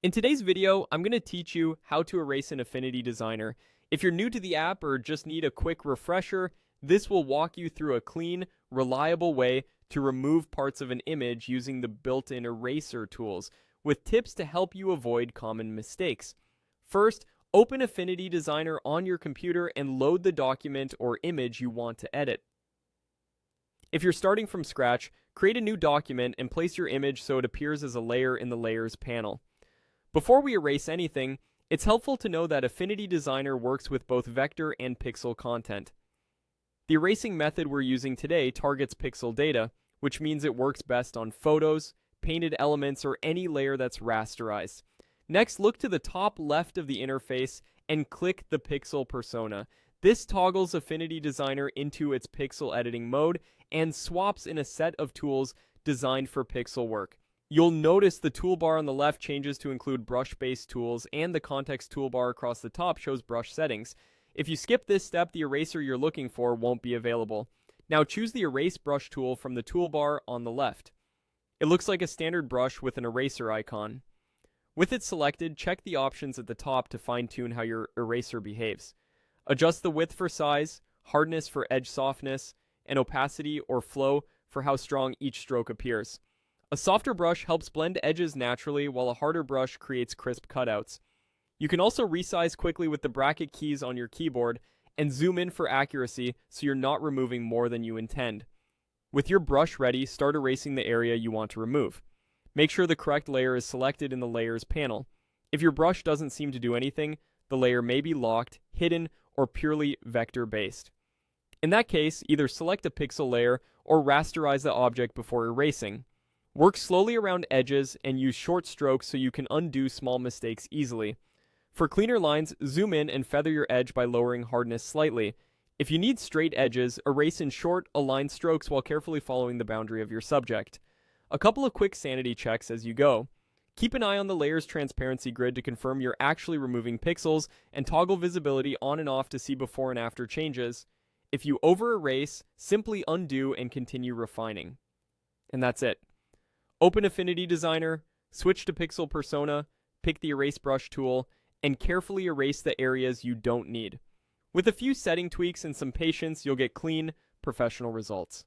In today's video, I'm going to teach you how to erase in Affinity Designer. If you're new to the app or just need a quick refresher, this will walk you through a clean, reliable way to remove parts of an image using the built-in eraser tools, with tips to help you avoid common mistakes. First, open Affinity Designer on your computer and load the document or image you want to edit. If you're starting from scratch, create a new document and place your image so it appears as a layer in the Layers panel. Before we erase anything, it's helpful to know that Affinity Designer works with both vector and pixel content. The erasing method we're using today targets pixel data, which means it works best on photos, painted elements, or any layer that's rasterized. Next, look to the top left of the interface and click the pixel persona. This toggles Affinity Designer into its pixel editing mode and swaps in a set of tools designed for pixel work. You'll notice the toolbar on the left changes to include brush-based tools, and the context toolbar across the top shows brush settings. If you skip this step, the eraser you're looking for won't be available. Now choose the Erase Brush tool from the toolbar on the left. It looks like a standard brush with an eraser icon. With it selected, check the options at the top to fine-tune how your eraser behaves. Adjust the width for size, hardness for edge softness, and opacity or flow for how strong each stroke appears. A softer brush helps blend edges naturally, while a harder brush creates crisp cutouts. You can also resize quickly with the bracket keys on your keyboard and zoom in for accuracy so you're not removing more than you intend. With your brush ready, start erasing the area you want to remove. Make sure the correct layer is selected in the Layers panel. If your brush doesn't seem to do anything, the layer may be locked, hidden, or purely vector-based. In that case, either select a pixel layer or rasterize the object before erasing. Work slowly around edges and use short strokes so you can undo small mistakes easily. For cleaner lines, zoom in and feather your edge by lowering hardness slightly. If you need straight edges, erase in short, aligned strokes while carefully following the boundary of your subject. A couple of quick sanity checks as you go. Keep an eye on the Layers transparency grid to confirm you're actually removing pixels, and toggle visibility on and off to see before and after changes. If you over-erase, simply undo and continue refining. And that's it. Open Affinity Designer, switch to Pixel Persona, pick the Erase Brush tool, and carefully erase the areas you don't need. With a few setting tweaks and some patience, you'll get clean, professional results.